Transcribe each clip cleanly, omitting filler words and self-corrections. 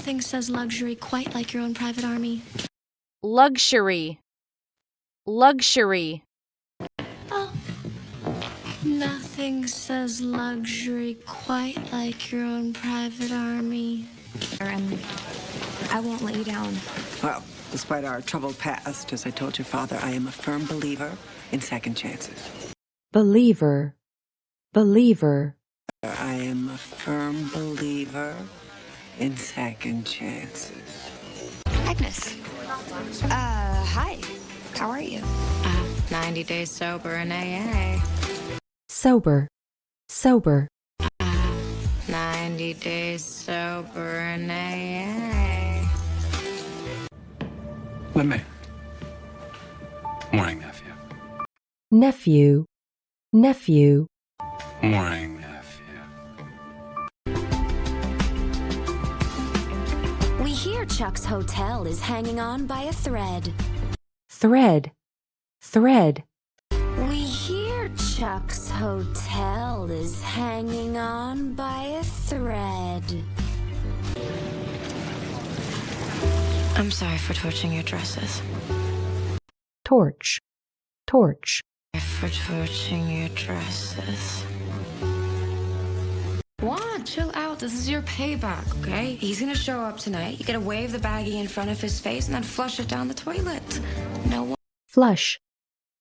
Nothing says luxury quite like your own private army. Luxury. Luxury. Oh. Nothing says luxury quite like your own private army. And I won't let you down. Well, despite our troubled past, as I told your father, I am a firm believer in second chances. Believer. Believer. I am a firm believer in second chances. Agnes. Hi. How are you? 90 days sober in AA. Sober. Sober. 90 days sober in AA. Let me. Morning, nephew. Nephew. Nephew. Morning, nephew. We hear Chuck's hotel is hanging on by a thread. Thread. Thread. We hear Chuck's hotel is hanging on by a thread. I'm sorry for torching your dresses. Torch. Torch. For torching your dresses. What? Chill out. This is your payback, okay? He's gonna show up tonight. You gotta wave the baggie in front of his face and then flush it down the toilet. No one. Flush.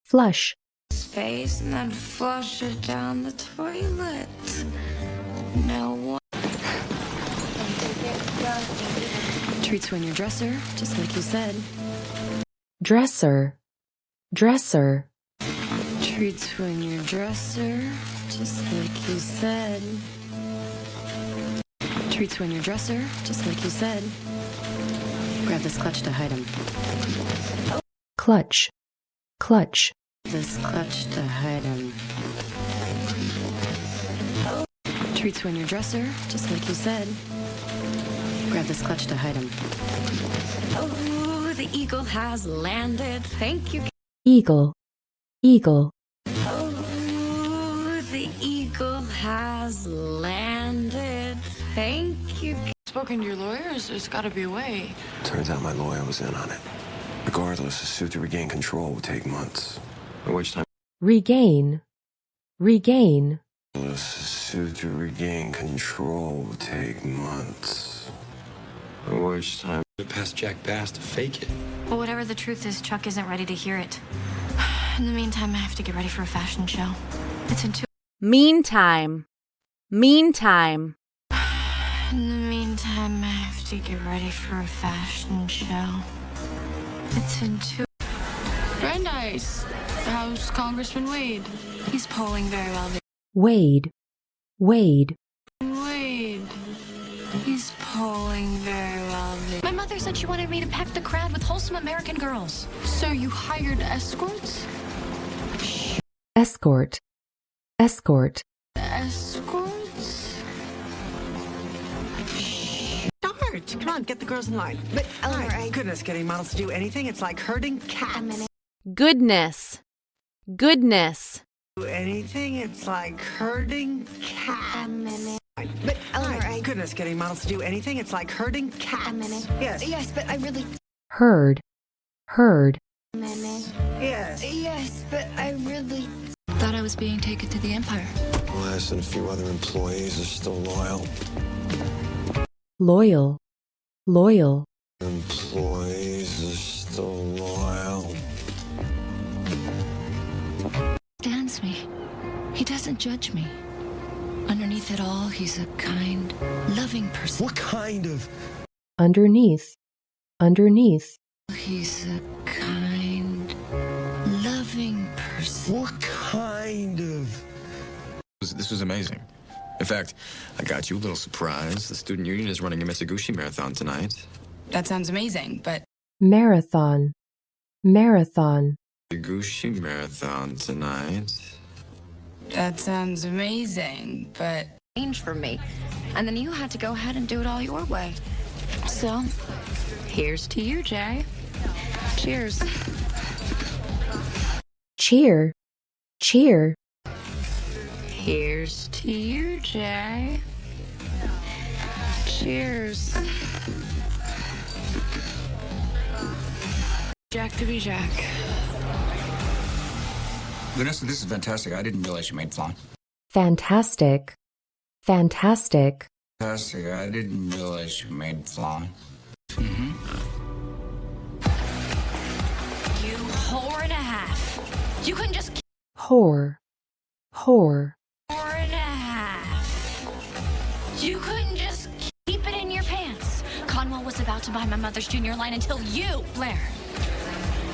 Flush. His face and then flush it down the toilet. No one. Treats you in your dresser, just like you said. Dresser. Dresser. Treats you in your dresser, just like you said. Treats you in your dresser, just like you said. Grab this clutch to hide him. Clutch. Clutch. This clutch to hide him. Treats you in your dresser, just like you said. Grab this clutch to hide him. Oh, the eagle has landed. Thank you. Eagle. Eagle. Oh, the eagle has landed. Thank you. Spoken to your lawyers, there's got to be a way. Turns out my lawyer was in on it. Regardless, a suit to regain control will take months. At which time... Regain. Regain. A suit to regain control will take months. At which time... Past Jack Bass to fake it. Well, whatever the truth is, Chuck isn't ready to hear it. In the meantime, I have to get ready for a fashion show. It's in 2... Meantime. Meantime. In the meantime, I have to get ready for a fashion show. It's in 2... Very nice. How's Congressman Wade? He's polling very well. Wade. Wade. Wade. He's polling very well. My mother said she wanted me to pack the crowd with wholesome American girls. So you hired escorts? Escort. Escort. Escorts? Start! Come on, get the girls in line. But, Eleanor, goodness, getting models to do anything, it's like herding cats. Goodness. Goodness. Do anything, it's like herding cats. But, Eleanor, goodness, getting models to do anything, it's like herding cats. Yes. Yes, but I really... Heard. Heard. Yes. Yes, but I really... Thought I was being taken to the Empire. Elias and a few other employees are still loyal. Loyal. Loyal. Employees are still loyal. Stands me. He doesn't judge me. Underneath it all, he's a kind, loving person. What kind of... Underneath. Underneath. He's a kind, loving person. What kind of... This was amazing. In fact, I got you a little surprise. The student union is running a Mitsugushi marathon tonight. That sounds amazing, but... Marathon. Marathon. Mitsugushi marathon tonight. That sounds amazing, but... Change for me. And then you had to go ahead and do it all your way. So, here's to you, Jay. Cheers. Cheer. Cheer. Here's to you, Jay. Cheers. Jack to be Jack. Vanessa, this is fantastic. I didn't realize you made flan. Fantastic. Fantastic. Fantastic. I didn't realize you made flan. You whore and a half. You couldn't just Whore. Whore. whore and a half. You couldn't just keep it in your pants. Conwell was about to buy my mother's junior line until you, Blair.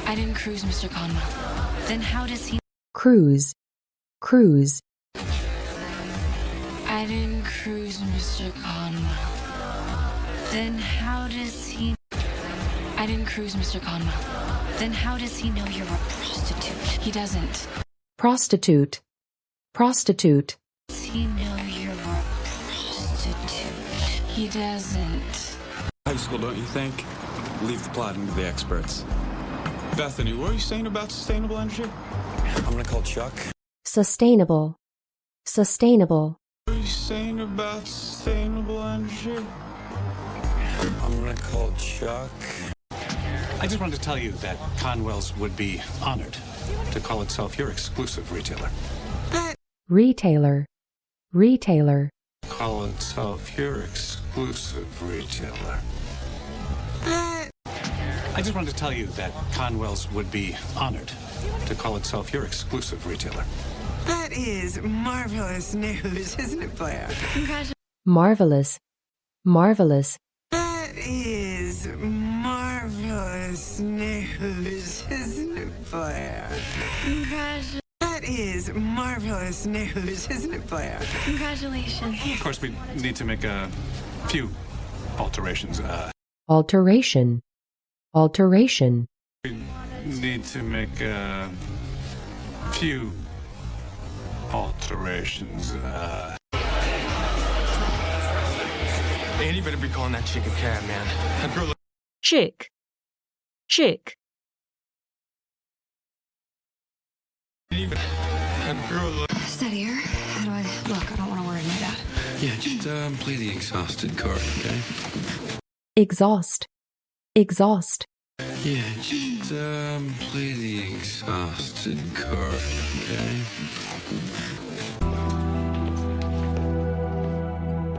I didn't cruise, Mr. Conwell. Then how does he? Cruise. Cruise. I didn't cruise, Mr. Conwell. Then how does he? I didn't cruise, Mr. Conwell. Then how does he know you're a prostitute? He doesn't. Prostitute. Prostitute. Does he know you're a prostitute? He doesn't. High school, don't you think? Leave the plotting to the experts. Bethany, what are you saying about sustainable energy? I'm gonna call Chuck. Sustainable. Sustainable. What are you saying about sustainable energy? I'm gonna call Chuck. I just wanted to tell you that Conwell's would be honored to call itself your exclusive retailer. Retailer. Retailer. Call itself your exclusive retailer. I just wanted to tell you that Conwell's would be honored to call itself your exclusive retailer. That is marvelous news, isn't it, Blair? Marvelous. Marvelous. That is marvelous news, isn't it, Blair? That is marvelous news, isn't it, Blair? Congratulations. Of course, we need to make a few alterations. Alteration. Alteration. We need to make a few alterations. Andy better be calling that chick a cab, man. That girl. Chick. Chick. That girl. Steadier. How do I look? I don't want to worry my dad. Yeah, just play the exhausted card, okay? Exhaust. Exhaust. Yeah, just play the exhausted card, okay?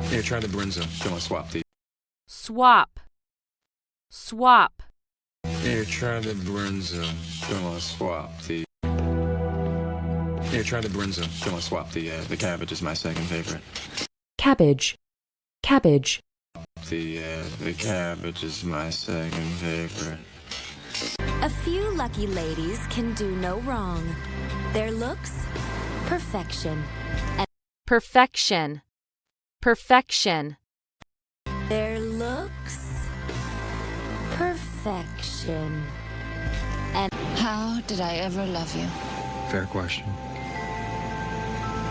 Here, try the Brinza. Don't want to swap the. Swap. Swap. Here, try the Brinza. Don't want to swap the. Here, try the Brinza. Don't want to swap the cabbage is my second favorite. Cabbage. Cabbage. The cabbage is my second favorite. A few lucky ladies can do no wrong. Their looks, perfection. And Perfection. Perfection. their looks, perfection. And How did I ever love you? Fair question.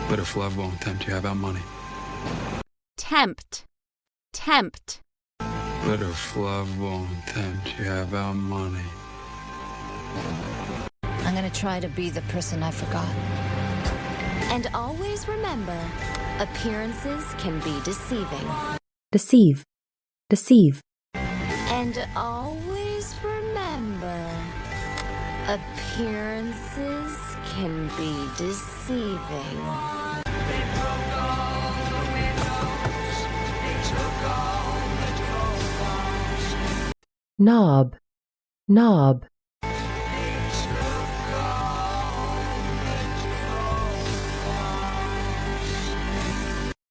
But if love won't tempt you, how about money? Tempt. Tempt. But if love won't tempt you, how about money? I'm gonna try to be the person I forgot. and always remember, appearances can be deceiving. Deceive. Deceive. And always remember, appearances can be deceiving. Knob. Knob.